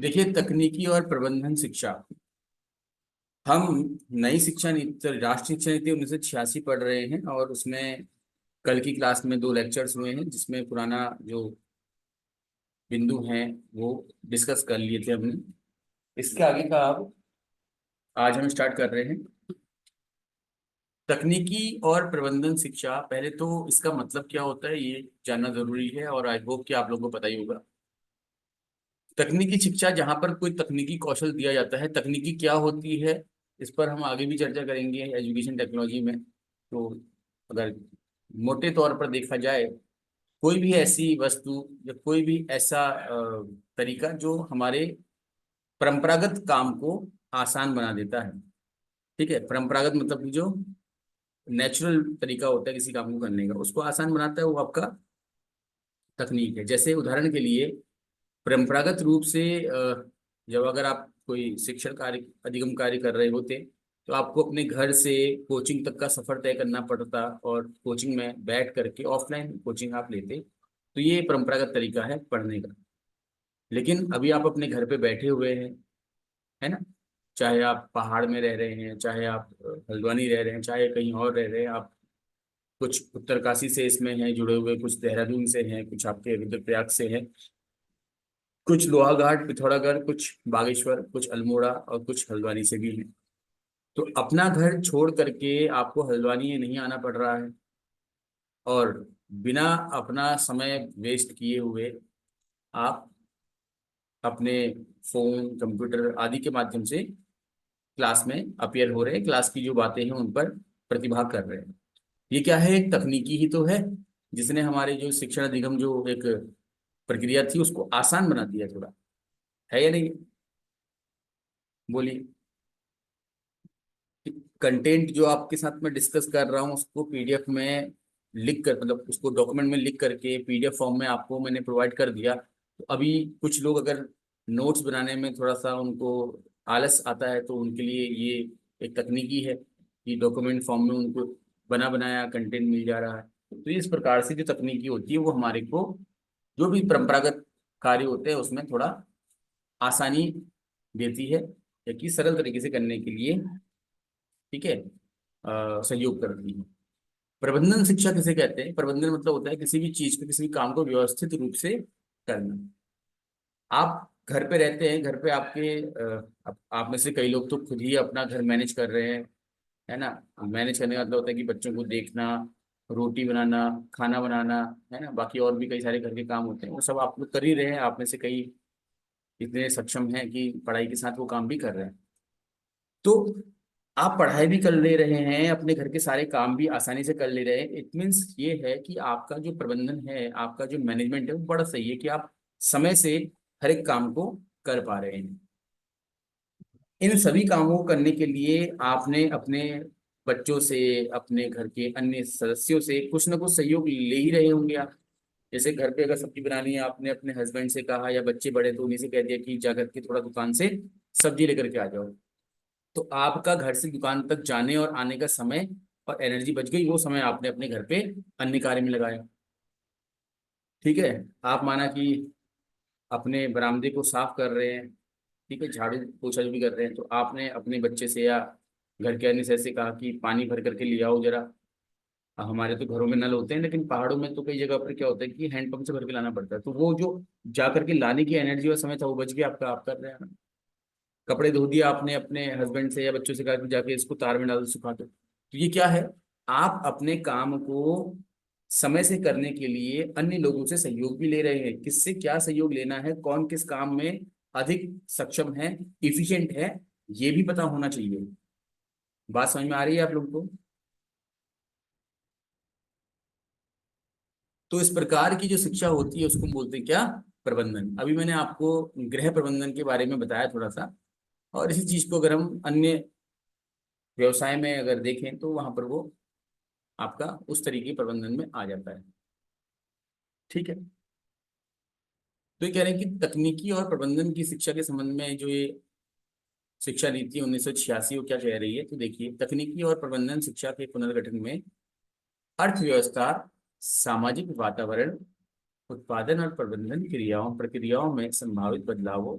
देखिए, तकनीकी और प्रबंधन शिक्षा। हम नई शिक्षा नीति, राष्ट्रीय शिक्षा नीति 1986 पढ़ रहे हैं, और उसमें कल की क्लास में 2 लेक्चर्स हुए हैं, जिसमें पुराना जो बिंदु हैं वो डिस्कस कर लिए थे हमने। इसके आगे का अब आज हम स्टार्ट कर रहे हैं। तकनीकी और प्रबंधन शिक्षा, पहले तो इसका मतलब क्या होता है ये जानना जरूरी है, और आई होप कि आप लोगों को पता ही होगा। तकनीकी शिक्षा जहाँ पर कोई तकनीकी कौशल दिया जाता है। तकनीकी क्या होती है, इस पर हम आगे भी चर्चा करेंगे एजुकेशन टेक्नोलॉजी में। तो अगर मोटे तौर पर देखा जाए, कोई भी ऐसी वस्तु या कोई भी ऐसा तरीका जो हमारे परंपरागत काम को आसान बना देता है। ठीक है, परंपरागत मतलब कि जो नेचुरल तरीका होता है किसी काम को करने का, उसको आसान बनाता है, वो आपका तकनीक है। जैसे उदाहरण के लिए, परंपरागत रूप से जब अगर आप कोई शिक्षण कार्य, अधिगम कार्य कर रहे होते, तो आपको अपने घर से कोचिंग तक का सफर तय करना पड़ता, और कोचिंग में बैठ करके ऑफलाइन कोचिंग आप लेते। तो ये परंपरागत तरीका है पढ़ने का। लेकिन अभी आप अपने घर पे बैठे हुए हैं, है ना। चाहे आप पहाड़ में रह रहे हैं, चाहे आप हल्द्वानी रह रहे हैं, चाहे कहीं और रह रहे हैं आप। कुछ उत्तरकाशी से इसमें हैं जुड़े हुए, कुछ देहरादून से हैं, कुछ आपके रुद्रप्रयाग से हैं, कुछ लोहाघाट, पिथौरागढ़, कुछ बागेश्वर, कुछ अल्मोड़ा, और कुछ हल्द्वानी से भी हैं। तो अपना घर छोड़ करके आपको हल्द्वानी नहीं आना पड़ रहा है, और बिना अपना समय वेस्ट किए हुए आप अपने फोन, कंप्यूटर आदि के माध्यम से क्लास में अपियर हो रहे हैं, क्लास की जो बातें हैं उन पर प्रतिभाग कर रहे हैं। ये क्या है, एक तकनीकी ही तो है, जिसने हमारे जो शिक्षण अधिगम जो एक प्रक्रिया थी उसको आसान बना दिया थोड़ा। है या नहीं, बोलिए। कंटेंट जो आपके साथ में डिस्कस कर रहा हूँ उसको पीडीएफ में लिख कर, मतलब उसको डॉक्यूमेंट में लिख करके पीडीएफ फॉर्म में आपको मैंने प्रोवाइड कर दिया। तो अभी कुछ लोग अगर नोट्स बनाने में थोड़ा सा उनको आलस आता है, तो उनके लिए ये एक तकनीकी है कि डॉक्यूमेंट फॉर्म में उनको बना बनाया कंटेंट मिल जा रहा है। तो इस प्रकार से जो तकनीकी होती है वो हमारे को जो भी परंपरागत कार्य होते हैं उसमें थोड़ा आसानी देती है, या कि सरल तरीके से करने के लिए, ठीक है, सहयोग करती है। प्रबंधन शिक्षा किसे कहते हैं? प्रबंधन मतलब होता है किसी भी चीज को, किसी भी काम को व्यवस्थित रूप से करना। आप घर पे रहते हैं, घर पे आपके आप में से कई लोग तो खुद ही अपना घर मैनेज कर रहे हैं, है ना। मैनेज करने का मतलब होता है कि बच्चों को देखना, रोटी बनाना, खाना बनाना, है ना। बाकी और भी कई सारे घर के काम होते हैं, वो सब आप लोग कर ही रहे हैं। आप में से कई इतने सक्षम हैं कि पढ़ाई के साथ वो काम भी कर रहे हैं। तो आप पढ़ाई भी कर ले रहे हैं, अपने घर के सारे काम भी आसानी से कर ले रहे हैं। इट मीन्स ये है कि आपका जो प्रबंधन है, आपका जो मैनेजमेंट है वो बड़ा सही है, कि आप समय से हर एक काम को कर पा रहे हैं। इन सभी कामों को करने के लिए आपने अपने बच्चों से, अपने घर के अन्य सदस्यों से कुछ ना कुछ सहयोग ले ही रहे होंगे आप। जैसे घर पे अगर सब्जी बनानी है, आपने अपने हस्बैंड से कहा, या बच्चे बड़े तो उन्हीं से कह दिया कि जाकर के थोड़ा दुकान से सब्जी लेकर के आ जाओ। तो आपका घर से दुकान तक जाने और आने का समय और एनर्जी बच गई, वो समय आपने अपने घर पे अन्य कार्य में लगाया। ठीक है। आप माना कि अपने बरामदे को साफ कर रहे हैं, ठीक है, झाड़ू पोछा जो भी कर रहे हैं, तो आपने अपने बच्चे से या घर के अन्य सदस्य से कहा कि पानी भर करके ले आओ जरा। हमारे तो घरों में नल होते हैं, लेकिन पहाड़ों में तो कई जगह पर क्या होता है कि हैंडपंप से भर के लाना पड़ता है। तो वो जो जा करके लाने की एनर्जी और समय था वो बच गया आपका, आप कर रहे हैं ना। कपड़े धो दिया आपने, अपने हस्बैंड से या बच्चों से कहा कि जाके इसको तार में डाल दो, सुखा दो। तो ये क्या है, आप अपने काम को समय से करने के लिए अन्य लोगों से सहयोग भी ले रहे हैं। किससे क्या सहयोग लेना है, कौन किस काम में अधिक सक्षम है, इफिशिएंट है, ये भी पता होना चाहिए। बात समझ में आ रही है आप लोगों को? तो इस प्रकार की जो शिक्षा होती है उसको बोलते हैं क्या? प्रबंधन। अभी मैंने आपको गृह प्रबंधन के बारे में बताया थोड़ा सा, और इसी चीज को अगर हम अन्य व्यवसाय में अगर देखें तो वहां पर वो आपका उस तरीके प्रबंधन में आ जाता है। ठीक है। तो ये कह रहे हैं कि तकनीकी और प्रबंधन की शिक्षा के संबंध में जो ये शिक्षा नीति 1986 वो क्या कह रही है, तो देखिए, तकनीकी और प्रबंधन शिक्षा के पुनर्गठन में अर्थव्यवस्था, सामाजिक वातावरण, उत्पादन और प्रबंधन क्रियाओं प्रक्रियाओं में संभावित बदलावों,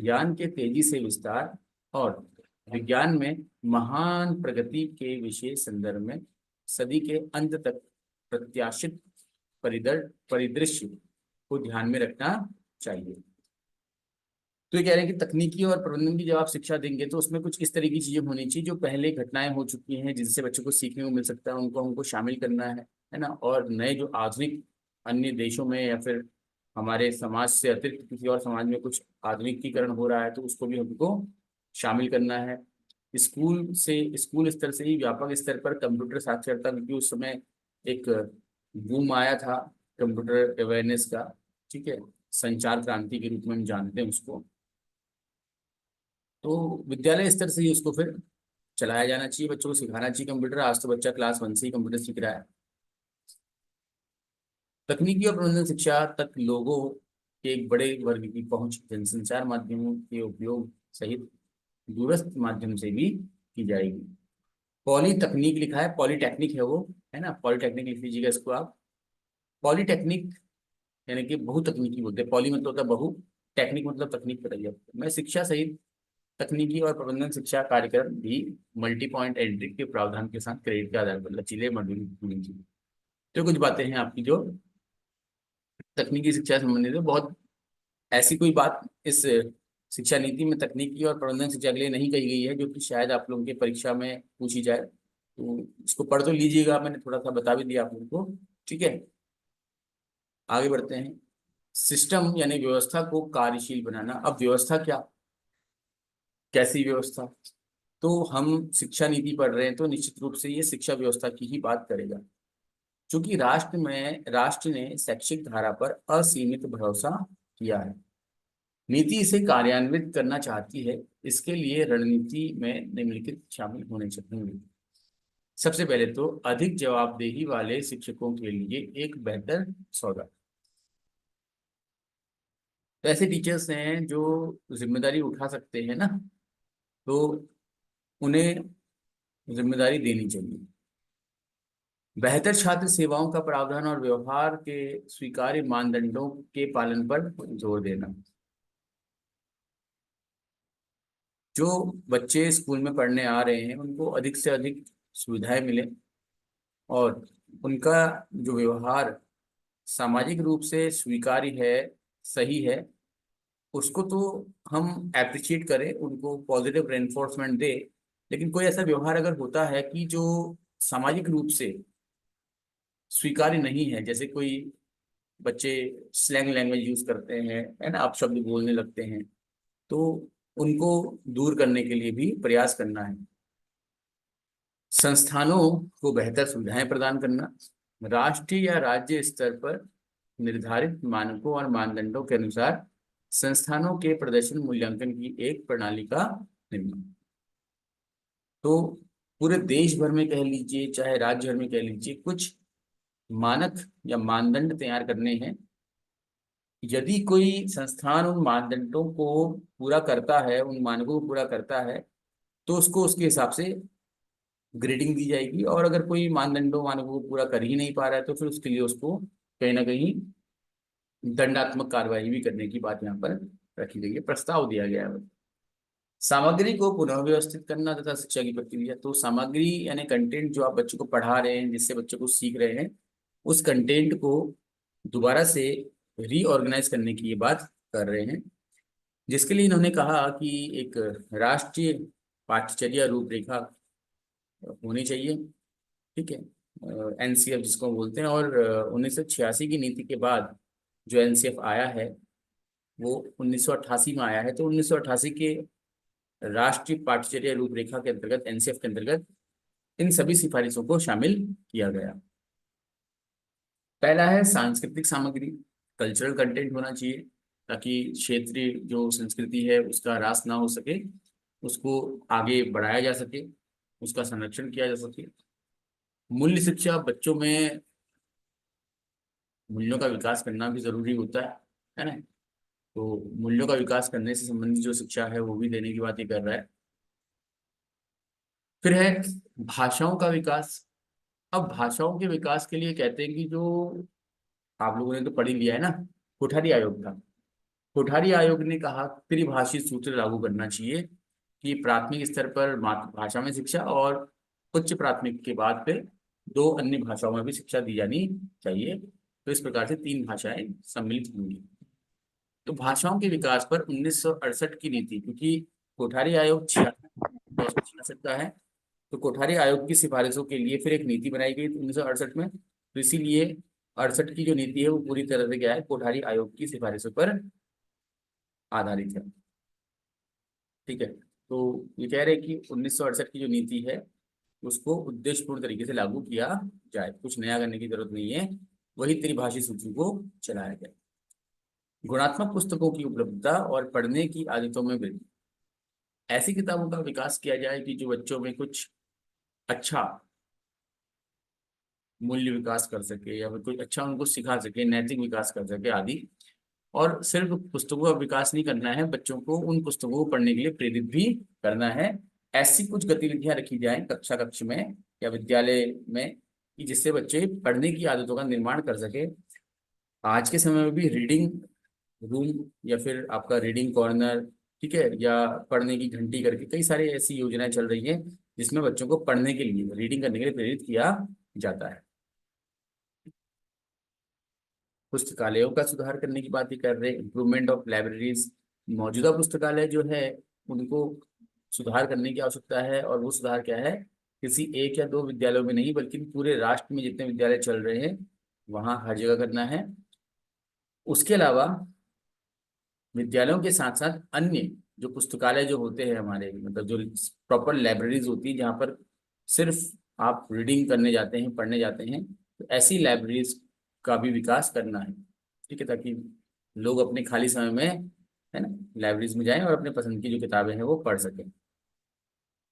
ज्ञान के तेजी से विस्तार और विज्ञान में महान प्रगति के विशेष संदर्भ में सदी के अंत तक प्रत्याशित परिदृश्य को ध्यान में रखना चाहिए। तो ये कह रहे हैं कि तकनीकी और प्रबंधन की जब आप शिक्षा देंगे तो उसमें कुछ इस तरह की चीजें होनी चाहिए जो पहले घटनाएं हो चुकी हैं जिनसे बच्चों को सीखने को मिल सकता है, उनको हमको शामिल करना है ना। और नए जो आधुनिक अन्य देशों में या फिर हमारे समाज से अतिरिक्त किसी और समाज में कुछ आधुनिकीकरण हो रहा है तो उसको भी हमको शामिल करना है। स्कूल स्तर से ही व्यापक स्तर पर कंप्यूटर साक्षरता, क्योंकि उस समय एक बूम आया था कंप्यूटर अवेयरनेस का, ठीक है, संचार क्रांति के रूप में हम जानते हैं उसको। तो विद्यालय स्तर से ही उसको फिर चलाया जाना चाहिए, बच्चों को सिखाना चाहिए कंप्यूटर। आज तो बच्चा क्लास 1 से ही कंप्यूटर सीख रहा है। तकनीकी और प्रबंधन शिक्षा तक लोगों के एक बड़े वर्ग की पहुंच जनसंचार माध्यमों के उपयोग सहित दूरस्थ माध्यम से भी की जाएगी। पॉलीटेक्निक लिखा है, पॉलीटेक्निक है वो, है ना, पॉलीटेक्निक लिख लीजिएगा इसको आप। पॉलीटेक्निक यानी कि बहुतकनीकी बोलते हैं। पॉली मतलब होता है बहु, टेक्निक मतलब तकनीक, बताइए मैं शिक्षा सहित तकनीकी और प्रबंधन शिक्षा कार्यक्रम भी मल्टी पॉइंट एंट्री के प्रावधान के साथ क्रेडिट के आधार पर लचीले मॉड्यूल होने चाहिए। तो कुछ बातें हैं आपकी जो तकनीकी शिक्षा से संबंधित है। बहुत ऐसी कोई बात इस शिक्षा नीति में तकनीकी और प्रबंधन शिक्षा के लिए नहीं कही गई है जो कि शायद आप लोगों की परीक्षा में पूछी जाए, तो इसको पढ़ तो लीजिएगा, मैंने थोड़ा सा बता भी दिया आप लोगों को, ठीक है। आगे बढ़ते हैं। सिस्टम यानी व्यवस्था को कार्यशील बनाना। अब व्यवस्था क्या, कैसी व्यवस्था? तो हम शिक्षा नीति पढ़ रहे हैं तो निश्चित रूप से ये शिक्षा व्यवस्था की ही बात करेगा। क्योंकि राष्ट्र ने शैक्षिक धारा पर असीमित भरोसा किया है, नीति इसे कार्यान्वित करना चाहती है। इसके लिए रणनीति में निम्नलिखित शामिल होने चाहिए। सबसे पहले तो अधिक जवाबदेही वाले शिक्षकों के लिए एक बेहतर सौदा। तो ऐसे टीचर्स हैं जो जिम्मेदारी उठा सकते हैं ना, तो उन्हें जिम्मेदारी देनी चाहिए। बेहतर छात्र सेवाओं का प्रावधान और व्यवहार के स्वीकार्य मानदंडों के पालन पर जोर देना। जो बच्चे स्कूल में पढ़ने आ रहे हैं उनको अधिक से अधिक सुविधाएं मिले और उनका जो व्यवहार सामाजिक रूप से स्वीकार्य है, सही है, उसको तो हम अप्रिशिएट करें, उनको पॉजिटिव रेनफोर्समेंट दे। लेकिन कोई ऐसा व्यवहार अगर होता है कि जो सामाजिक रूप से स्वीकार्य नहीं है, जैसे कोई बच्चे स्लैंग लैंग्वेज यूज करते हैं, है ना, अपशब्द बोलने लगते हैं, तो उनको दूर करने के लिए भी प्रयास करना है। संस्थानों को बेहतर सुविधाएं प्रदान करना। राष्ट्रीय या राज्य स्तर पर निर्धारित मानकों और मानदंडों के अनुसार संस्थानों के प्रदर्शन मूल्यांकन की एक प्रणाली का निर्माण। तो पूरे देश भर में कह लीजिए चाहे राज्य भर में कह लीजिए, कुछ मानक या मानदंड तैयार करने हैं। यदि कोई संस्थान उन मानदंडों को पूरा करता है, उन मानकों को पूरा करता है, तो उसको उसके हिसाब से ग्रेडिंग दी जाएगी। और अगर कोई मानदंडों मानकों को पूरा कर ही नहीं पा रहा है तो फिर उसके लिए उसको कहीं ना कहीं दंडात्मक कार्रवाई भी करने की बात यहाँ पर रखी गई है, प्रस्ताव दिया गया है। सामग्री को पुनः व्यवस्थित करना तथा शिक्षा की प्रक्रिया। तो सामग्री यानी कंटेंट जो आप बच्चों को पढ़ा रहे हैं, जिससे बच्चों को सीख रहे हैं, उस कंटेंट को दोबारा से रीऑर्गेनाइज करने की ये बात कर रहे हैं, जिसके लिए इन्होंने कहा कि एक राष्ट्रीय पाठ्यचर्या रूपरेखा होनी चाहिए, ठीक है, एनसीएफ जिसको बोलते हैं। और 1986 की नीति के बाद जो एनसीएफ आया है वो 1988 में आया है। तो 1988 के राष्ट्रीय पाठ्यचर्या रूपरेखा के अंतर्गत, एनसीएफ के अंतर्गत, इन सभी सिफारिशों को शामिल किया गया। पहला है सांस्कृतिक सामग्री, कल्चरल कंटेंट होना चाहिए ताकि क्षेत्रीय जो संस्कृति है उसका ह्रास ना हो सके, उसको आगे बढ़ाया जा सके, उसका संरक्षण किया जा सके। मूल्य शिक्षा, बच्चों में मूल्यों का विकास करना भी जरूरी होता है ना। तो मूल्यों का विकास करने से संबंधित जो शिक्षा है वो भी देने की बात ही कर रहा है। फिर है भाषाओं का विकास। अब भाषाओं के विकास के लिए कहते हैं कि जो आप लोगों ने तो पढ़ ही लिया है ना, कोठारी आयोग था, कोठारी आयोग ने कहा त्रिभाषी सूत्र लागू करना चाहिए कि प्राथमिक स्तर पर मातृभाषा में शिक्षा और उच्च प्राथमिक के बाद फिर दो अन्य भाषाओं में भी शिक्षा दी जानी चाहिए। तो इस प्रकार से तीन भाषाएं सम्मिलित होंगी। तो भाषाओं के विकास पर 1968 की नीति, क्योंकि कोठारी आयोग 66 का है, तो कोठारी आयोग की सिफारिशों के लिए फिर एक नीति बनाई गई थी 1968 में। तो इसीलिए 68 की जो नीति है वो पूरी तरह से क्या है, कोठारी आयोग की सिफारिशों पर आधारित है। ठीक है, तो ये कह रहे हैं कि 1968 की जो नीति है उसको उद्देश्यपूर्ण तरीके से लागू किया जाए, कुछ नया करने की जरूरत नहीं है, वही त्रिभाषी सूची को चलाया जाए। गुणात्मक पुस्तकों की उपलब्धता और पढ़ने की आदतों में वृद्धि, ऐसी किताबों का विकास किया जाए कि जो बच्चों में कुछ अच्छा मूल्य विकास कर सके या फिर कुछ अच्छा उनको सिखा सके, नैतिक विकास कर सके आदि। और सिर्फ पुस्तकों का विकास नहीं करना है, बच्चों को उन पुस्तकों को पढ़ने के लिए प्रेरित भी करना है। ऐसी कुछ गतिविधियां रखी जाएं कक्षा कक्ष में या विद्यालय में कि जिससे बच्चे पढ़ने की आदतों का निर्माण कर सके। आज के समय में भी रीडिंग रूम या फिर आपका रीडिंग कॉर्नर, ठीक है, या पढ़ने की घंटी करके कई सारी ऐसी योजनाएं चल रही हैं जिसमें बच्चों को पढ़ने के लिए, रीडिंग करने के लिए प्रेरित किया जाता है। पुस्तकालयों का सुधार करने की बात ही कर रहे हैं, इम्प्रूवमेंट ऑफ लाइब्रेरीज। मौजूदा पुस्तकालय जो है उनको सुधार करने की आवश्यकता है, और वो सुधार क्या है, किसी एक या दो विद्यालयों में नहीं बल्कि पूरे राष्ट्र में जितने विद्यालय चल रहे हैं वहाँ हर जगह करना है। उसके अलावा विद्यालयों के साथ साथ अन्य जो पुस्तकालय जो होते हैं हमारे, मतलब जो प्रॉपर लाइब्रेरीज होती है जहाँ पर सिर्फ आप रीडिंग करने जाते हैं, पढ़ने जाते हैं, तो ऐसी लाइब्रेरीज का भी विकास करना है। ठीक है, ताकि लोग अपने खाली समय में, है ना, लाइब्रेरीज में जाएं और अपने पसंद की जो किताबें हैं वो पढ़ सकें।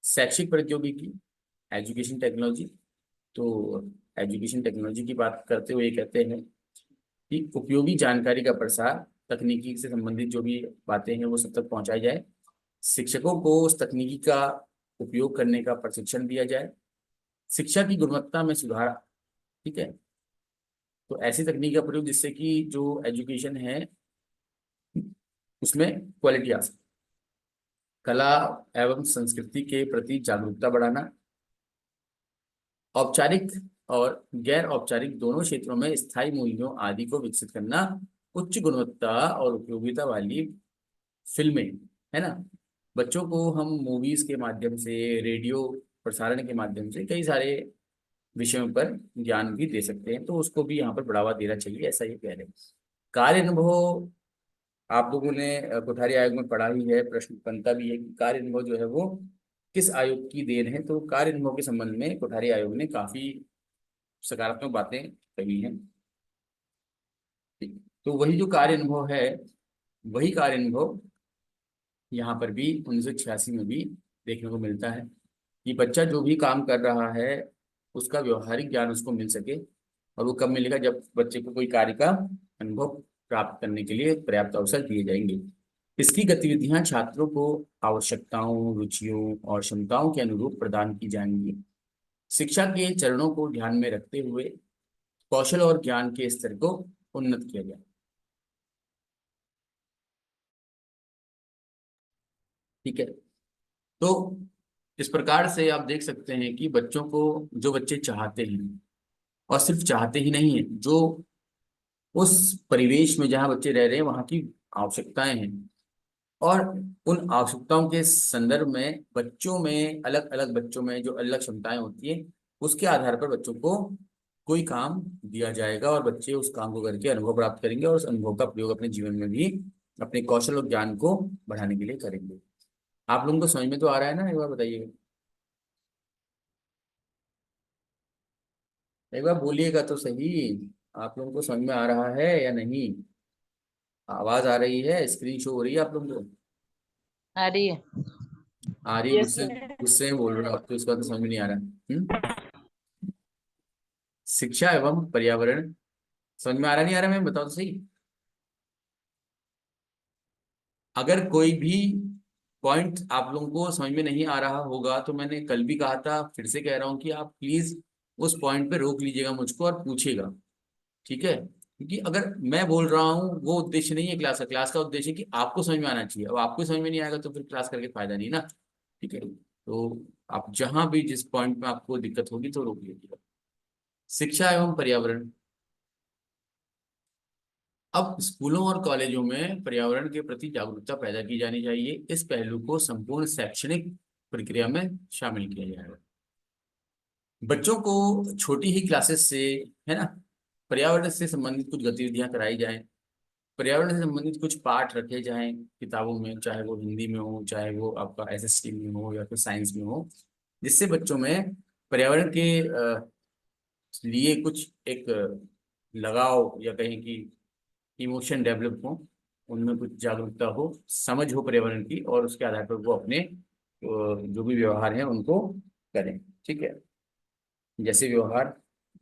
शैक्षिक प्रौद्योगिकी, एजुकेशन टेक्नोलॉजी। तो एजुकेशन टेक्नोलॉजी की बात करते हुए ये कहते हैं कि उपयोगी जानकारी का प्रसार, तकनीकी से संबंधित जो भी बातें हैं वो सब तक पहुंचाई जाए। शिक्षकों को उस तकनीकी का उपयोग करने का प्रशिक्षण दिया जाए। शिक्षा की गुणवत्ता में सुधार, ठीक है, तो ऐसी तकनीक का प्रयोग जिससे कि जो एजुकेशन है उसमें क्वालिटी आ सके। कला एवं संस्कृति के प्रति जागरूकता बढ़ाना। औपचारिक और गैर औपचारिक दोनों क्षेत्रों में स्थायी मूल्यों आदि को विकसित करना। उच्च गुणवत्ता और उपयोगिता वाली फिल्में, है ना, बच्चों को हम मूवीज के माध्यम से, रेडियो प्रसारण के माध्यम से कई सारे विषयों पर ज्ञान भी दे सकते हैं, तो उसको भी यहाँ पर बढ़ावा देना चाहिए, ऐसा ये कह रहे हैं। कार्य अनुभव, आप लोगों ने कोठारी आयोग में पढ़ा ही है, प्रश्न बनता भी है कि कार्य अनुभव जो है वो किस आयोग की देन है। तो कार्य अनुभव के संबंध में कोठारी आयोग ने काफी सकारात्मक बातें कही हैं। तो वही जो कार्य अनुभव है, वही कार्य अनुभव यहाँ पर भी 1986 में भी देखने को मिलता है कि बच्चा जो भी काम कर रहा है उसका व्यवहारिक ज्ञान उसको मिल सके। और वो कब मिलेगा, जब बच्चे को कोई कार्य का अनुभव प्राप्त करने के लिए पर्याप्त अवसर दिए जाएंगे। इसकी गतिविधियां छात्रों को आवश्यकताओं, रुचियों और क्षमताओं के अनुरूप प्रदान की जाएंगी। शिक्षा के चरणों को ध्यान में रखते हुए कौशल और ज्ञान के स्तर को उन्नत किया जाए। ठीक है, तो इस प्रकार से आप देख सकते हैं कि बच्चों को, जो बच्चे चाहते हैं, और सिर्फ चाहते ही नहीं है, जो उस परिवेश में जहाँ बच्चे रह रहे हैं वहाँ की आवश्यकताएं हैं, और उन आवश्यकताओं के संदर्भ में बच्चों में, अलग अलग बच्चों में जो अलग क्षमताएं होती है, उसके आधार पर बच्चों को कोई काम दिया जाएगा और बच्चे उस काम को करके अनुभव प्राप्त करेंगे और उस अनुभव का प्रयोग अपने जीवन में भी अपने कौशल और ज्ञान को बढ़ाने के लिए करेंगे। आप लोगों को समझ में तो आ रहा है ना, एक बार बताइए, एक बार बोलिएगा तो सही, आप लोगों को समझ में आ रहा है या नहीं? आवाज आ रही है, स्क्रीन शो हो रही है आप लोगों को? आ रही है। आ रही है? यस गुस्से सर। गुस्से में बोल रहे हो आप तो, इसका तो समझ में नहीं आ रहा। शिक्षा एवं पर्यावरण, समझ में आ रहा नहीं आ रहा, मैं बताओ तो सही। अगर कोई भी पॉइंट आप लोगों को समझ में नहीं आ रहा होगा तो मैंने कल भी कहा था, फिर से कह रहा हूं कि आप प्लीज उस पॉइंट पे रोक लीजिएगा मुझको और पूछिएगा। ठीक है, क्योंकि अगर मैं बोल रहा हूँ वो उद्देश्य नहीं है क्लास का। क्लास का उद्देश्य है कि आपको समझ में आना चाहिए। अब आपको समझ में नहीं आएगा तो फिर क्लास करके फायदा नहीं ना। ठीक है, तो आप जहां भी जिस पॉइंट में आपको दिक्कत होगी तो रोक लीजिएगा। शिक्षा एवं पर्यावरण। अब स्कूलों और कॉलेजों में पर्यावरण के प्रति जागरूकता पैदा की जानी चाहिए। इस पहलू को संपूर्ण शैक्षणिक प्रक्रिया में शामिल किया जाएगा। बच्चों को छोटी ही क्लासेस से, है ना, पर्यावरण से संबंधित कुछ गतिविधियां कराई जाएं। पर्यावरण से संबंधित कुछ पाठ रखे जाएं किताबों में, चाहे वो हिंदी में हो, चाहे वो आपका एसएसटी में हो या फिर साइंस में हो, जिससे बच्चों में पर्यावरण के लिए कुछ एक लगाव या कहें कि इमोशन डेवलप हो, उनमें कुछ जागरूकता हो, समझ हो पर्यावरण की, और उसके आधार पर वो अपने जो भी व्यवहार है उनको करें। ठीक है, जैसे व्यवहार,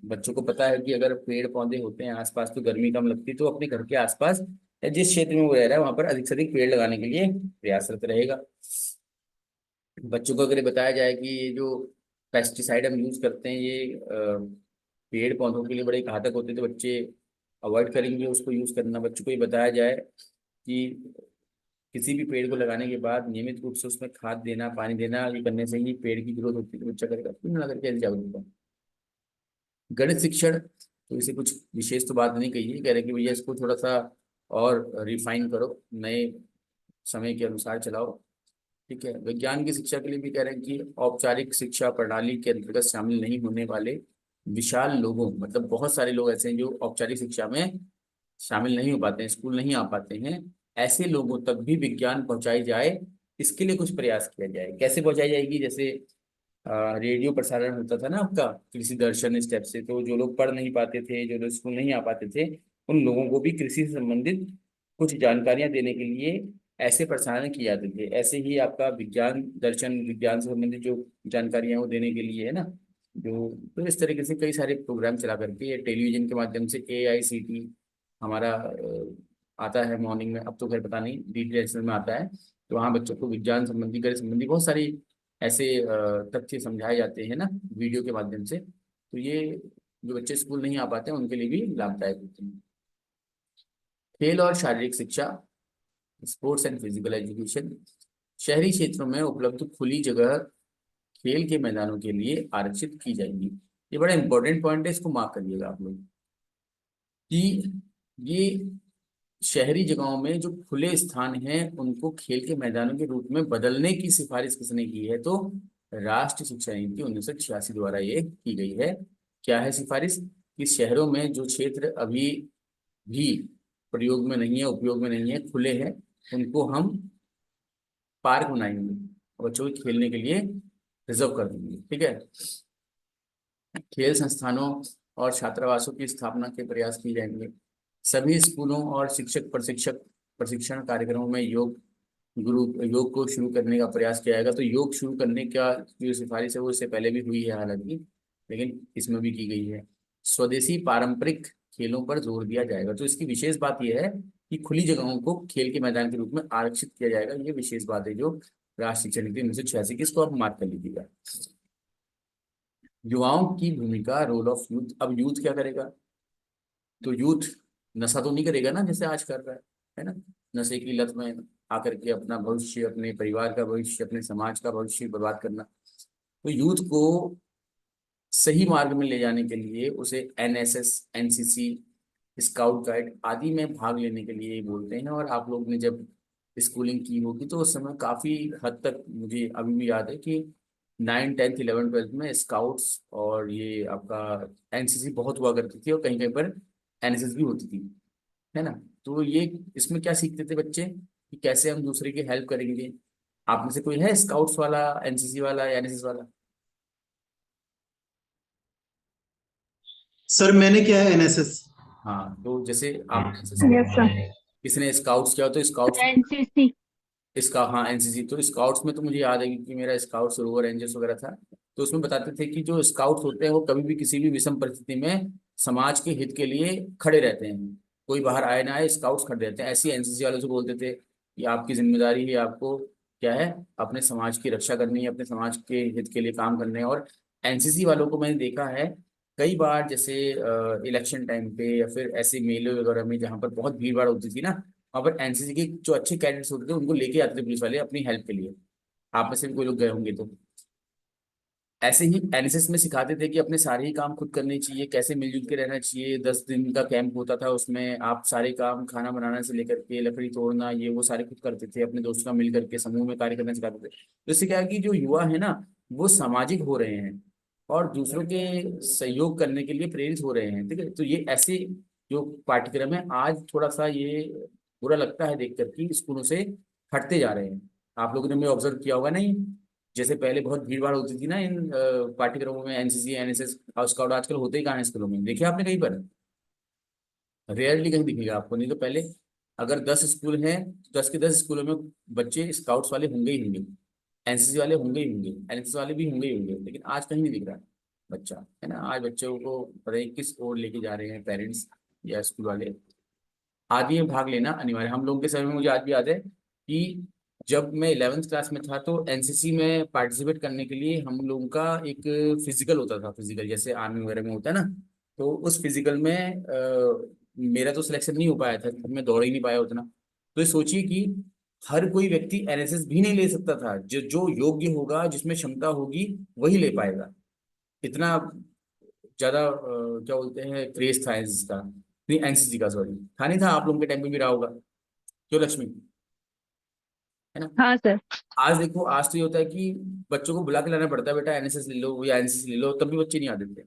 बच्चों को पता है कि अगर पेड़ पौधे होते हैं आसपास तो गर्मी कम लगती है, तो अपने घर के आसपास या जिस क्षेत्र में वो रह रहा है वहां पर अधिक से अधिक पेड़ लगाने के लिए प्रयासरत रहेगा। बच्चों को अगर ये बताया जाए कि ये जो पेस्टिसाइड हम यूज करते हैं ये पेड़ पौधों के लिए बड़े घातक होते हैं, तो बच्चे अवॉइड करेंगे उसको यूज करना। बच्चों को ये बताया जाए कि किसी भी पेड़ को लगाने के बाद नियमित रूप से उसमें खाद देना, पानी देना, ये करने से ही पेड़ की ग्रोथ होती है, तो बच्चा करेगा। कुल मिलाकर के जागरूकता। गणित शिक्षण, तो इसे कुछ विशेष तो बात नहीं कही है, कह रहे कि भैया इसको थोड़ा सा और रिफाइन करो, नए समय के अनुसार चलाओ। ठीक है, विज्ञान की शिक्षा के लिए भी कह रहे हैं कि औपचारिक शिक्षा प्रणाली के अंतर्गत शामिल नहीं होने वाले विशाल लोगों, मतलब बहुत सारे लोग ऐसे हैं जो औपचारिक शिक्षा में शामिल नहीं हो पाते हैं, स्कूल नहीं आ पाते हैं, ऐसे लोगों तक भी विज्ञान पहुंचाई जाए। इसके लिए कुछ प्रयास किया जाए। कैसे पहुंचाई जाएगी? जैसे रेडियो प्रसारण होता था ना आपका कृषि दर्शन स्टेप से, तो जो लोग पढ़ नहीं पाते थे, जो लोग स्कूल नहीं आ पाते थे, उन लोगों को भी कृषि से संबंधित कुछ जानकारियां देने के लिए ऐसे प्रसारण किए जाते थे। ऐसे ही आपका विज्ञान दर्शन, विज्ञान से संबंधित जो जानकारियां वो देने के लिए, है ना, जो, तो इस तरीके से कई सारे प्रोग्राम चला करके ये टेलीविजन के माध्यम से AICT हमारा आता है मॉर्निंग में, अब तो खैर पता नहीं DD में आता है। तो वहाँ बच्चों को विज्ञान संबंधी, गणित संबंधी बहुत सारी ऐसे तथ्य समझाए जाते हैं ना वीडियो के माध्यम से। तो ये जो बच्चे स्कूल नहीं आ पाते हैं उनके लिए भी लाभदायक होते हैं। खेल और शारीरिक शिक्षा, स्पोर्ट्स एंड फिजिकल एजुकेशन। शहरी क्षेत्रों में उपलब्ध खुली जगह खेल के मैदानों के लिए आरक्षित की जाएंगी। ये बड़ा इंपॉर्टेंट पॉइंट है, इसको मार्क करिएगा आप लोग कि ये शहरी जगहों में जो खुले स्थान हैं उनको खेल के मैदानों के रूप में बदलने की सिफारिश किसने की है? तो राष्ट्रीय शिक्षा नीति 1986 द्वारा ये की गई है। क्या है सिफारिश? कि शहरों में जो क्षेत्र अभी भी प्रयोग में नहीं है, उपयोग में नहीं है, खुले हैं, उनको हम पार्क बनाएंगे और बच्चों के खेलने के लिए रिजर्व कर देंगे। ठीक है, खेल संस्थानों और छात्रावासों की स्थापना के प्रयास किए जाएंगे। सभी स्कूलों और शिक्षक प्रशिक्षक प्रशिक्षण कार्यक्रमों में योग को शुरू करने का प्रयास किया जाएगा। तो योग शुरू करने का जो सिफारिश है वो इससे पहले भी हुई है हालांकि, लेकिन इसमें भी की गई है। स्वदेशी पारंपरिक खेलों पर जोर दिया जाएगा। तो इसकी विशेष बात यह है कि खुली जगहों को खेल के मैदान के रूप में आरक्षित किया जाएगा। ये विशेष बात है जो राष्ट्रीय शिक्षा नीति 1986 की, इसको आप मार्क कर लीजिएगा। युवाओं की भूमिका, रोल ऑफ यूथ। अब यूथ क्या करेगा? तो यूथ नशा तो नहीं करेगा ना जैसे आज कर रहा है ना, नशे की लत में आकर के अपना भविष्य, अपने परिवार का भविष्य, अपने समाज का भविष्य बर्बाद करना। तो यूथ को सही मार्ग में ले जाने के लिए उसे NSS, NCC, स्काउट गाइड आदि में भाग लेने के लिए बोलते हैं। और आप लोग ने जब स्कूलिंग की होगी तो उस समय काफी हद तक मुझे अभी भी याद है कि 9, 10, 11, 12 में स्काउट्स और ये आपका NCC बहुत हुआ करती थी, और कहीं कहीं पर NSS भी होती थी, है ना। तो ये इसमें क्या सीखते थे बच्चे कि कैसे हम दूसरे की हेल्प करेंगे। आप में से कोई है स्काउट्स वाला, NCC वाला या NSS वाला? सर मैंने क्या है एनएसएस। हाँ, तो जैसे आप यस सर। किसी ने स्काउट्स किया हो तो स्काउट्स, एनसीसी। इसका, हाँ, NCC। तो स्काउट्स में तो मुझे याद है कि मेरा स्काउट्स रोवर रेंजर्स वगैरह था। तो उसमें बताते थे कि जो स्काउट्स होते हैं वो कभी भी किसी भी विषम परिस्थिति में समाज के हित के लिए खड़े रहते हैं। कोई बाहर आए ना आए, स्काउट्स खड़े रहते हैं। ऐसी NCC वालों से बोलते थे कि आपकी जिम्मेदारी है, आपको क्या है, अपने समाज की रक्षा करनी है, अपने समाज के हित के लिए काम करने हैं। और NCC वालों को मैंने देखा है कई बार जैसे इलेक्शन टाइम पे या फिर ऐसे मेले वगैरह में जहाँ पर बहुत भीड़ भाड़ होती थी ना, वहाँ पर एनसीसी के जो अच्छे कैडेट्स होते थे उनको लेके आते थे पुलिस वाले अपनी हेल्प के लिए। आप में से भी कोई लोग गए होंगे तो। ऐसे ही एनएसएस में सिखाते थे कि अपने सारे ही काम खुद करने चाहिए, कैसे मिलजुल के रहना चाहिए। 10 दिन का कैंप होता था, उसमें आप सारे काम खाना बनाने से लेकर के लकड़ी तोड़ना ये वो सारे खुद करते थे, अपने दोस्तों का मिल करके समूह में कार्य करना सिखाते थे। तो इससे क्या है कि जो युवा है ना, वो सामाजिक हो रहे हैं और दूसरों के सहयोग करने के लिए प्रेरित हो रहे हैं। ठीक है, तो ये ऐसे जो पाठ्यक्रम है आज थोड़ा सा ये बुरा लगता है देख करके स्कूलों से हटते जा रहे हैं। आप लोगों ने भी ऑब्जर्व किया होगा नहीं, जैसे पहले बहुत भीड़ भाड़ होती थी ना इन पाठ्यक्रमों में, एनसीसी एनएसएस स्काउट, आजकल होते ही कहाँ हैं स्कूलों में, देखिए आपने कहीं पर? रेयरली कहीं दिखेगा आपको। नहीं तो पहले अगर 10 स्कूल हैं तो 10 के 10 स्कूलों में बच्चे स्काउट्स वाले होंगे ही होंगे, एनसीसी वाले होंगे ही होंगे, एनएसएस वाले भी होंगे ही होंगे। लेकिन आज कहीं नहीं दिख रहा बच्चा, है ना। आज बच्चों को पता नहीं किस ओर लेके जा रहे हैं पेरेंट्स या स्कूल वाले। आदि में भाग लेना अनिवार्य। हम लोगों के समय में मुझे आज भी याद है कि जब मैं 11th क्लास में था तो एनसीसी में पार्टिसिपेट करने के लिए हम लोगों का एक फिजिकल होता था, फिजिकल जैसे आर्मी वगैरह में होता है ना। तो उस फिजिकल में मेरा तो सिलेक्शन नहीं हो पाया था क्योंकि मैं दौड़ ही नहीं पाया उतना। तो ये सोचिए कि हर कोई व्यक्ति एनएसएस भी नहीं ले सकता था, जो जो योग्य होगा जिसमें क्षमता होगी वही ले पाएगा। इतना ज्यादा क्या बोलते हैं क्रेज था इसका, नहीं एनसीसी का, सॉरी था नहीं था, आप लोगों के टाइम पे भी रहा होगा। क्यों लक्ष्मी, है ना। हाँ सर। आज देखो, आज तो ये होता है कि बच्चों को बुला के लाना पड़ता है, बेटा एनएसएस ले लो या एनसीसी ले लो, तब भी बच्चे नहीं आ देते।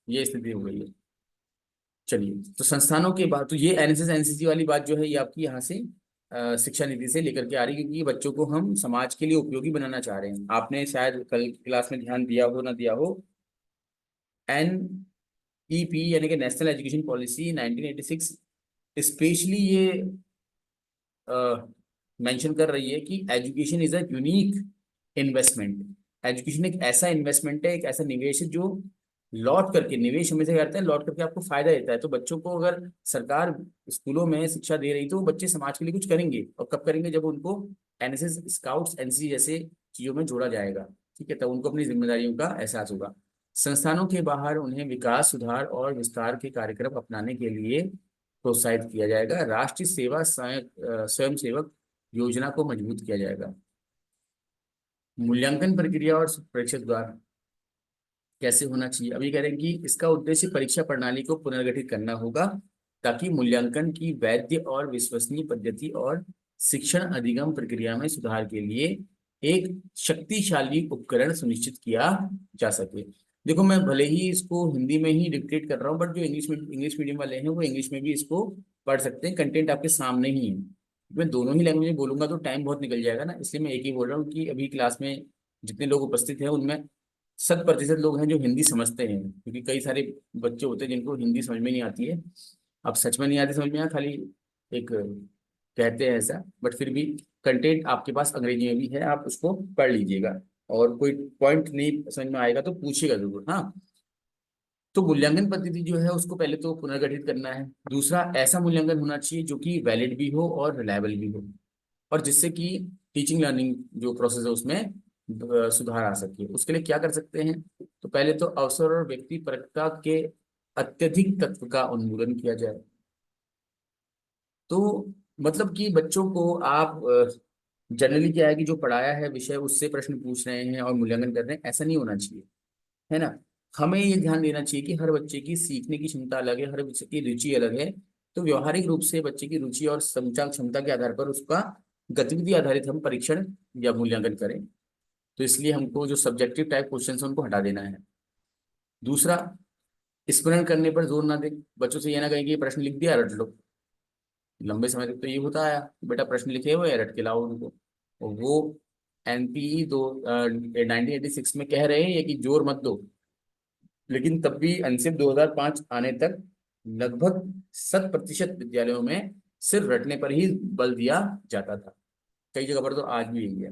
ये स्थिति हो गई है। चलिए, तो संस्थानों के बाद तो ये एनएसएस एनसीसी वाली बात जो है ये आपकी यहाँ से शिक्षा नीति से लेकर के आ रही है, क्योंकि ये बच्चों को हम समाज के लिए उपयोगी बनाना चाह रहे हैं। आपने शायद कल क्लास में ध्यान दिया हो ना दिया हो, एनईपी यानी कि नेशनल एजुकेशन पॉलिसी 1986 स्पेशली ये मेंशन कर रही है कि education is a unique investment. Education एक ऐसा इन्वेस्टमेंट है, एक ऐसा निवेश है जो लौट करके, निवेश हमेशा क्या करता है, लौट करके आपको फायदा देता है। तो बच्चों को अगर सरकार स्कूलों में शिक्षा दे रही तो वो बच्चे समाज के लिए कुछ करेंगे, और कब करेंगे, जब उनको एनएसएस स्काउट्स एनसीसी जैसे चीजों में जोड़ा जाएगा। ठीक है, तब उनको अपनी जिम्मेदारियों का एहसास होगा। संस्थानों के बाहर उन्हें विकास सुधार और विस्तार के कार्यक्रम अपनाने के लिए प्रोत्साहित किया जाएगा। राष्ट्रीय सेवा स्वयं सेवक योजना को मजबूत किया जाएगा। मूल्यांकन प्रक्रिया और परीक्षा द्वार कैसे होना चाहिए, अभी कह रहे हैं कि इसका उद्देश्य परीक्षा प्रणाली को पुनर्गठित करना होगा ताकि मूल्यांकन की वैध और विश्वसनीय पद्धति और शिक्षण अधिगम प्रक्रिया में सुधार के लिए एक शक्तिशाली उपकरण सुनिश्चित किया जा सके। देखो, मैं भले ही इसको हिंदी में ही डिक्टेट कर रहा हूँ, बट जो इंग्लिश मीडियम वाले हैं वो इंग्लिश में भी इसको पढ़ सकते हैं, कंटेंट आपके सामने ही है। मैं दोनों ही लैंग्वेज में बोलूंगा तो टाइम बहुत निकल जाएगा ना, इसलिए मैं एक ही बोल रहा हूँ कि अभी क्लास में जितने लोग उपस्थित हैं उनमें 100% लोग हैं जो हिंदी समझते हैं, क्योंकि कई सारे बच्चे होते हैं जिनको हिंदी समझ में नहीं आती है। अब सच में नहीं आती समझ में, आ खाली एक कहते हैं ऐसा, बट फिर भी कंटेंट आपके पास अंग्रेजी में भी है, आप उसको पढ़ लीजिएगा। और कोई पॉइंट नहीं समझ में आएगा तो पूछिएगा जरूर, हाँ। तो मूल्यांकन पद्धति जो है उसको पहले तो पुनर्गठित करना है। दूसरा, ऐसा मूल्यांकन होना चाहिए जो कि वैलिड भी हो और रिलायबल भी हो, और जिससे कि टीचिंग लर्निंग जो प्रोसेस है उसमें सुधार आ सके। उसके लिए क्या कर सकते हैं, तो पहले तो अवसर और व्यक्ति परकता के अत्यधिक तत्व का उन्मूलन किया जाए। तो मतलब कि बच्चों को आप जनरली क्या है कि जो पढ़ाया है विषय उससे प्रश्न पूछ रहे हैं और मूल्यांकन कर रहे हैं, ऐसा नहीं होना चाहिए, है ना। हमें ये ध्यान देना चाहिए कि हर बच्चे की सीखने की क्षमता अलग है, हर बच्चे की रुचि अलग है। तो व्यवहारिक रूप से बच्चे की रुचि और संचार क्षमता के आधार पर उसका गतिविधि आधारित हम परीक्षण या मूल्यांकन करें। तो इसलिए हमको जो सब्जेक्टिव टाइप क्वेश्चन है उनको हटा देना है। दूसरा, स्मरण करने पर जोर ना दें। बच्चों से ये ना कहें कि ये प्रश्न लिख दिया रट लो। लंबे समय तक तो ये होता है, बेटा प्रश्न लिखे हुए हैं रट के लाओ उनको। और वो एनपीई 1986 में कह रहे हैं कि जोर मत दो, लेकिन तब भी अंसिप 2005 आने तक लगभग 100% विद्यालयों में सिर्फ रटने पर ही बल दिया जाता था। कई जगह पर तो आज भी यही है।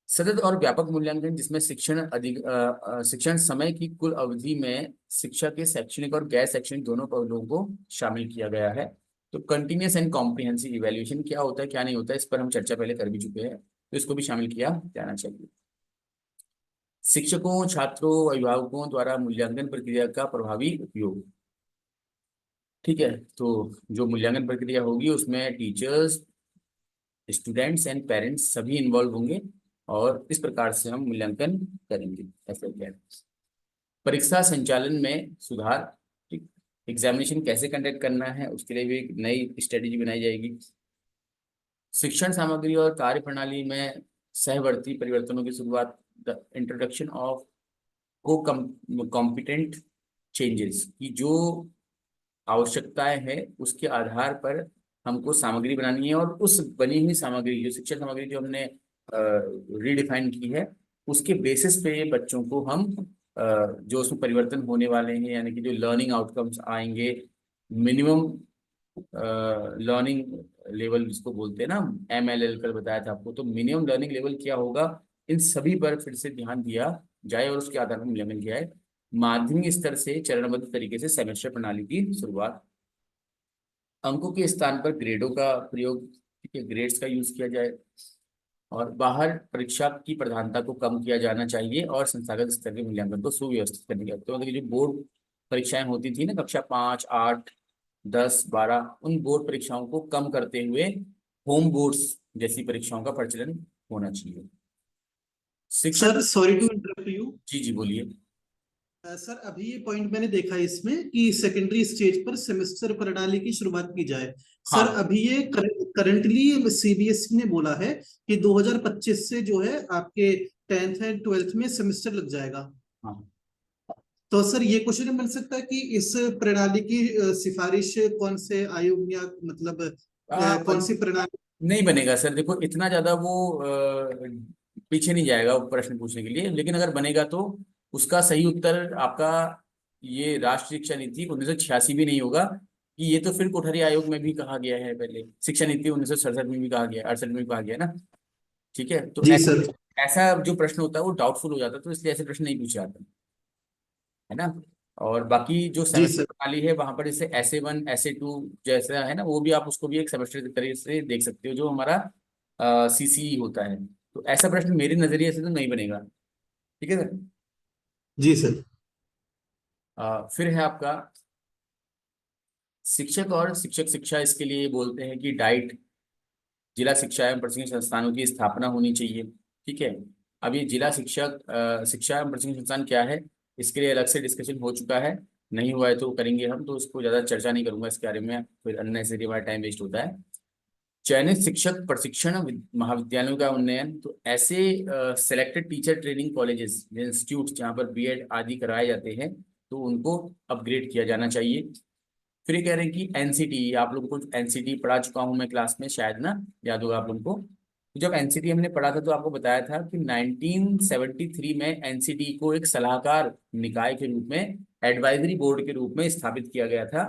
सतत और व्यापक मूल्यांकन जिसमें शिक्षण समय की कुल अवधि में शिक्षा के शैक्षणिक और गैर शैक्षणिक दोनों पहलुओं को शामिल किया गया है। तो कंटिन्यूस एंड कॉम्प्रिहेंसिव इवैल्यूएशन क्या होता है क्या नहीं होता है, इस पर हम चर्चा पहले कर भी चुके हैं, तो इसको भी शामिल किया जाना चाहिए। शिक्षकों, छात्रों, अभिभावकों द्वारा मूल्यांकन प्रक्रिया का प्रभावी उपयोग। ठीक है, तो जो मूल्यांकन प्रक्रिया होगी उसमें टीचर्स, स्टूडेंट्स एंड पेरेंट्स सभी इन्वॉल्व होंगे और इस प्रकार से हम मूल्यांकन करेंगे। ऐसा क्या है। परीक्षा संचालन में सुधार। ठीक, एग्जामिनेशन कैसे कंडक्ट करना है उसके लिए भी एक नई स्ट्रेटेजी बनाई जाएगी। शिक्षण सामग्री और कार्य प्रणाली में सहवर्ती परिवर्तनों की शुरुआत। द इंट्रोडक्शन ऑफ को कॉम्पिटेंट चेंजेस की जो आवश्यकताएं हैं उसके आधार पर हमको सामग्री बनानी है, और उस बनी हुई सामग्री, जो शिक्षण सामग्री जो हमने रीडिफाइन की है, उसके बेसिस पे बच्चों को हम जो उसमें परिवर्तन होने वाले हैं, यानी कि जो लर्निंग आउटकम्स आएंगे, मिनिमम लर्निंग लेवल जिसको बोलते हैं ना, MLL कल बताया था आपको, तो मिनिमम लर्निंग लेवल क्या होगा, इन सभी पर फिर से ध्यान दिया जाए और उसके आधार पर मूल्यांकन किया है। माध्यमिक स्तर से चरणबद्ध तरीके से सेमेस्टर प्रणाली की शुरुआत। अंकों के स्थान पर ग्रेडों का प्रयोग, ठीक है, ग्रेड्स का यूज किया जाए। और बाहर परीक्षा की प्रधानता को कम किया जाना चाहिए और संस्थागत स्तर के मूल्यांकन को सुव्यवस्थित करने की, तो मतलब कि जो बोर्ड परीक्षाएं होती थी ना, कक्षा 5, 8, 10, 12, उन बोर्ड परीक्षाओं को कम करते हुए होम बोर्ड्स जैसी परीक्षाओं का प्रचलन होना चाहिए। शिक्षक। Sir sorry to interrupt you. जी जी बोलिए। सर अभी ये पॉइंट मैंने देखा इसमें कि सेकेंडरी स्टेज पर सेमेस्टर प्रणाली की शुरुआत की जाए। सर हाँ अभी ये करंटली सीबीएसई ने बोला है कि 2025 से जो है आपके 10th एंड 12th में सेमेस्टर लग जाएगा। हाँ। तो सर ये क्वेश्चन बन सकता है कि इस प्रणाली की सिफारिश कौन से आयोग या मतलब कौन सी प्रणाली। नहीं बनेगा सर, देखो इतना ज्यादा वो पीछे नहीं जाएगा वो प्रश्न पूछने के लिए, लेकिन अगर बनेगा तो उसका सही उत्तर आपका ये राष्ट्रीय शिक्षा नीति 1986 भी नहीं होगा, कि ये तो फिर कोठारी आयोग में भी कहा गया है, पहले शिक्षा नीति 1967 में भी कहा गया, 68 में भी कहा गया ना। ठीक है, तो जी ऐसा सर। ऐसा जो प्रश्न होता है वो डाउटफुल हो जाता है, तो इसलिए ऐसे प्रश्न नहीं पूछे जाते, है ना। और बाकी जो जी सेमेस्टर सर। प्रणाली है वहां पर जैसे SA1, SA2 जैसा है ना, वो भी आप उसको भी एक सेमेस्टर की तरह से देख सकते हो, जो हमारा CCE होता है। तो ऐसा प्रश्न मेरे नजरिए से तो नहीं बनेगा। ठीक है सर। जी सर। फिर है आपका शिक्षक और शिक्षक शिक्षा, इसके लिए बोलते हैं कि डाइट, जिला शिक्षा एवं प्रशिक्षण संस्थानों की स्थापना होनी चाहिए। ठीक है, अब ये जिला शिक्षक शिक्षा एवं प्रशिक्षण संस्थान क्या है, इसके लिए अलग से डिस्कशन हो चुका है, नहीं हुआ है तो करेंगे हम, तो इसको ज्यादा चर्चा नहीं करूंगा इसके बारे में, फिर अननेसेसरी हमारा टाइम वेस्ट होता है। चयनित शिक्षक प्रशिक्षण महाविद्यालयों का उन्नयन, तो ऐसे selected teacher training colleges, institute जहाँ पर BEd आदि कराए जाते हैं, तो उनको अपग्रेड किया जाना चाहिए। फिर ये कह रहे हैं कि NCT, आप लोगों को NCT पढ़ा चुका हूं मैं क्लास में, शायद ना याद होगा आप लोगों को। तो जब NCT हमने पढ़ा था तो आपको बताया था कि 1973 में NCT को एक सलाहकार निकाय के रूप में, एडवाइजरी बोर्ड के रूप में स्थापित किया गया था।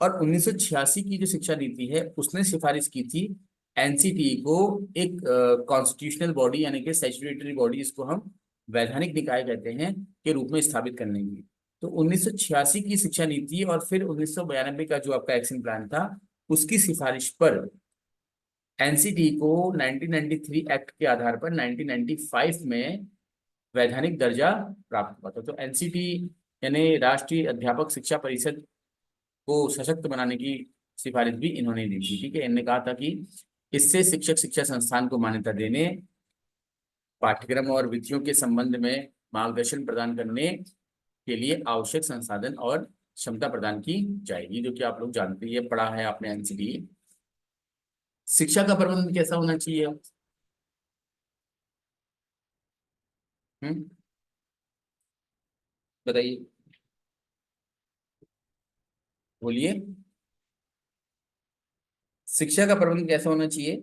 और 1986 की जो शिक्षा नीति है उसने सिफारिश की थी NCT को एक कॉन्स्टिट्यूशनल बॉडी, यानी कि स्टैट्यूटरी बॉडी, इसको हम वैधानिक निकाय कहते हैं, के रूप में स्थापित करने की। तो 1986 की शिक्षा नीति और फिर 1992 का जो आपका एक्शन प्लान था, उसकी सिफारिश पर NCT को 1993 एक्ट के आधार पर 1995 में वैधानिक दर्जा प्राप्त हुआ था। तो NCT यानी राष्ट्रीय अध्यापक शिक्षा परिषद को सशक्त बनाने की सिफारिश भी इन्होंने दी थी। ठीक है, इन्होंने कहा था कि इससे शिक्षक शिक्षा संस्थान को मान्यता देने, पाठ्यक्रम और विधियों के संबंध में मार्गदर्शन प्रदान करने के लिए आवश्यक संसाधन और क्षमता प्रदान की जाएगी, जो कि आप लोग जानते हैं, ये पढ़ा है आपने NCT। शिक्षा का प्रबंधन कैसा होना चाहिए। हम्म, बताइए, बोलिए। शिक्षा का प्रबंधन कैसा होना चाहिए।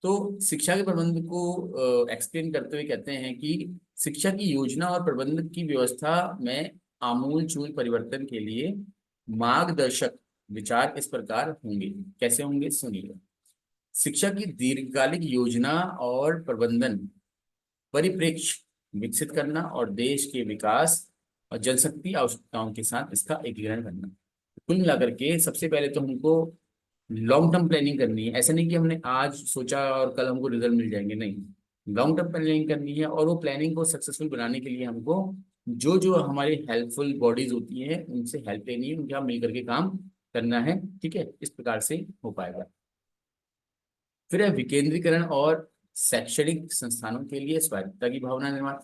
तो शिक्षा के प्रबंध को एक्सप्लेन करते हुए कहते हैं कि शिक्षा की योजना और प्रबंधन की व्यवस्था में आमूल चूल परिवर्तन के लिए मार्गदर्शक विचार इस प्रकार होंगे। कैसे होंगे सुनिए। शिक्षा की दीर्घकालिक योजना और प्रबंधन परिप्रेक्ष्य विकसित करना और देश के विकास और जनशक्ति आवश्यकताओं के साथ इसका एकीकरण करना। कुल मिलाकर के सबसे पहले तो हमको लॉन्ग टर्म प्लानिंग करनी है। ऐसा नहीं कि हमने आज सोचा और कल हमको रिजल्ट मिल जाएंगे, नहीं। लॉन्ग टर्म प्लानिंग करनी है, और वो प्लानिंग को सक्सेसफुल बनाने के लिए हमको जो जो हमारी हेल्पफुल बॉडीज होती हैं उनसे हेल्प लेनी है, उनके साथ मिलकर के काम करना है। ठीक है, इस प्रकार से हो पाएगा। फिर है विकेंद्रीकरण और शैक्षणिक संस्थानों के लिए स्वायत्तता की भावना निर्माण।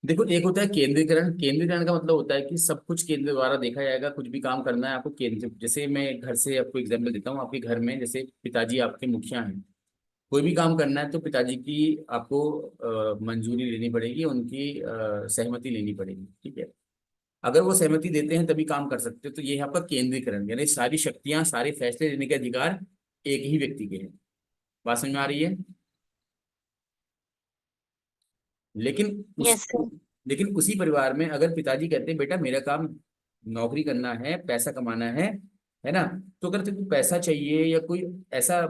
देखो, एक होता है केंद्रीकरण। केंद्रीकरण का मतलब होता है कि सब कुछ केंद्र द्वारा देखा जाएगा, कुछ भी काम करना है आपको केंद्र। जैसे मैं घर से आपको एग्जांपल देता हूँ, आपके घर में जैसे पिताजी आपके मुखिया हैं, कोई भी काम करना है तो पिताजी की आपको मंजूरी लेनी पड़ेगी, उनकी सहमति लेनी पड़ेगी। ठीक है, अगर वो सहमति देते हैं तभी काम कर सकते हो। तो ये है आपका केंद्रीकरण, यानी सारी शक्तियां, सारे फैसले लेने के अधिकार एक ही व्यक्ति के हैं। बात समझ में आ रही है? लेकिन यस उस सर। लेकिन उसी परिवार में अगर पिताजी कहते हैं बेटा मेरा काम नौकरी करना है, पैसा कमाना है ना, तो अगर तुमको पैसा चाहिए या कोई ऐसा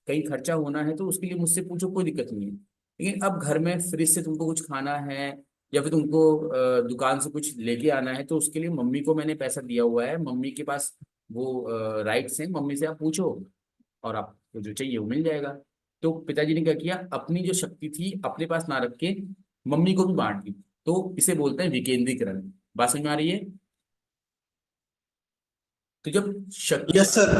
कहीं खर्चा होना है तो उसके लिए मुझसे पूछो, कोई दिक्कत नहीं है। लेकिन अब घर में फ्रिज से तुमको कुछ खाना है या फिर तुमको दुकान से कुछ लेके आना है, तो उसके लिए मम्मी को मैंने पैसा दिया हुआ है, मम्मी के पास वो राइट्स हैं, मम्मी से आप पूछो और आपको जो चाहिए वो मिल जाएगा। तो पिताजी ने क्या किया, अपनी जो शक्ति थी अपने पास ना रख के मम्मी को भी बांट दी। तो इसे बोलते हैं विकेंद्रीकरण। बात समझ में आ रही है? तो जब शक्ति, यस सर।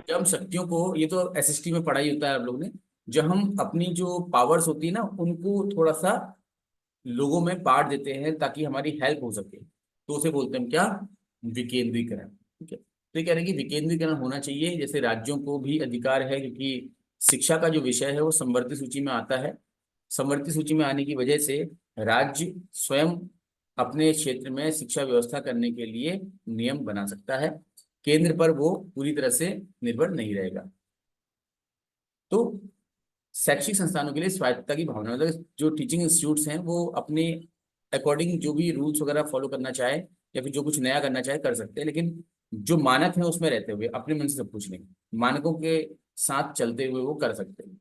जब हम शक्तियों को, ये तो एसएसटी में पढ़ाई होता है आप लोग ने, जब हम अपनी जो पावर्स होती है ना उनको थोड़ा सा लोगों में बांट देते हैं ताकि हमारी हेल्प हो सके, तो उसे बोलते हैं हम क्या, विकेंद्रीकरण। ठीक है, तो ये कह रहे हैं कि विकेंद्रीकरण होना चाहिए। जैसे राज्यों को भी अधिकार है, क्योंकि शिक्षा का जो विषय है वो संवर्ती सूची में आता है। संवर्ती सूची में आने की वजह से राज्य स्वयं अपने क्षेत्र में शिक्षा व्यवस्था करने के लिए नियम बना सकता है, केंद्र पर वो पूरी तरह से निर्भर नहीं रहेगा। तो शैक्षिक संस्थानों के लिए स्वायत्तता की भावना, मतलब जो टीचिंग इंस्टीट्यूट्स हैं वो अपने अकॉर्डिंग जो भी रूल्स वगैरह फॉलो करना चाहे या फिर जो कुछ नया करना चाहे कर सकते हैं, लेकिन जो मानक है उसमें रहते हुए अपने मन से सब कुछ नहीं, मानकों के साथ चलते हुए वो कर सकते हैं।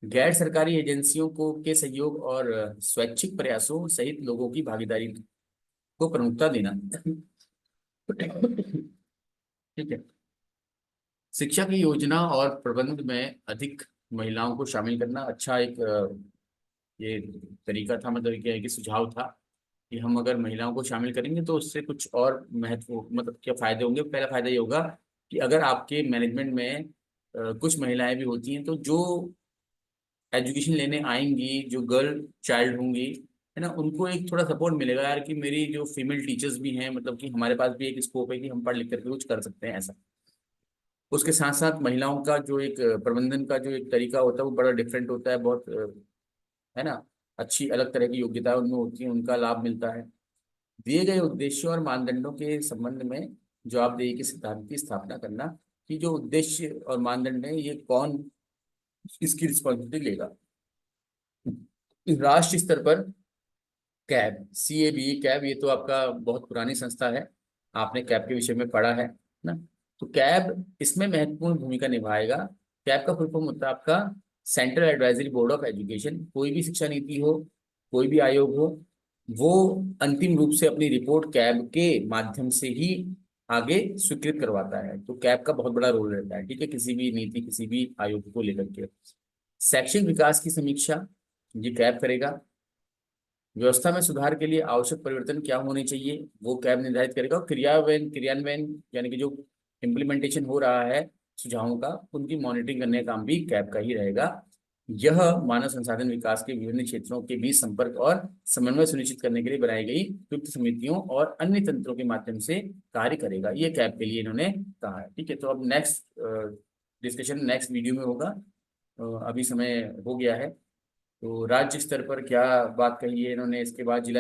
गैर सरकारी एजेंसियों को के सहयोग और स्वैच्छिक प्रयासों सहित लोगों की भागीदारी को प्रमुखता देना। ठीक है, शिक्षा की योजना और प्रबंध में अधिक महिलाओं को शामिल करना अच्छा एक ये तरीका था, मतलब क्या है कि सुझाव था कि हम अगर महिलाओं को शामिल करेंगे तो उससे कुछ और महत्व, मतलब क्या फायदे होंगे। पहला फायदा ये होगा कि अगर आपके मैनेजमेंट में कुछ महिलाएं भी होती हैं तो जो एजुकेशन लेने आएंगी, जो गर्ल चाइल्ड होंगी, है ना, उनको एक थोड़ा सपोर्ट मिलेगा यार कि मेरी जो फीमेल टीचर्स भी हैं, मतलब कि हमारे पास भी एक स्कोप है कि हम पढ़ लिख करके कुछ कर सकते हैं ऐसा। उसके साथ साथ महिलाओं का जो एक प्रबंधन का जो एक तरीका होता है वो बड़ा डिफरेंट होता है, बहुत है ना, अच्छी अलग तरह की योग्यता उनमें होती है, उनका लाभ मिलता है। दिए गए उद्देश्यों और मानदंडों के संबंध में जवाबदेही के सिद्धांत की स्थापना करना, कि जो उद्देश्य और मानदंड है ये कौन इसकी रिस्पॉन्सिबिलिटी लेगा। राष्ट्र स्तर पर कैब, CAB, कैब ये तो आपका बहुत पुरानी संस्था है, आपने कैब के विषय में पढ़ा है ना। तो कैब इसमें महत्वपूर्ण भूमिका निभाएगा। कैब का फुल फॉर्म होता है आपका central advisory board of education. कोई भी शिक्षा नीति हो, कोई भी आयोग हो, वो अंतिम रूप से अपनी रिपोर्ट कैब के माध्यम से ही आगे स्वीकृत करवाता है। तो कैब का बहुत बड़ा रोल रहता है, ठीक है, किसी भी नीति, किसी भी आयोग को लेकर के। शैक्षिक विकास की समीक्षा ये कैब करेगा। व्यवस्था में सुधार के लिए आवश्यक परिवर्तन क्या होने चाहिए वो कैब निर्धारित करेगा। और क्रियान्वयन यानी कि जो इम्प्लीमेंटेशन हो रहा है सुझावों का, उनकी मॉनिटरिंग करने का काम भी कैब का ही रहेगा। यह मानव संसाधन विकास के विभिन्न क्षेत्रों के बीच संपर्क और समन्वय सुनिश्चित करने के लिए बनाई गई उपयुक्त समितियों और अन्य तंत्रों के माध्यम से कार्य करेगा। ये कैब के लिए इन्होंने कहा है। ठीक है, तो अब नेक्स्ट डिस्कशन नेक्स्ट वीडियो में होगा। अभी समय हो गया है। तो राज्य स्तर पर क्या बात कही है इन्होंने, इसके बाद जिला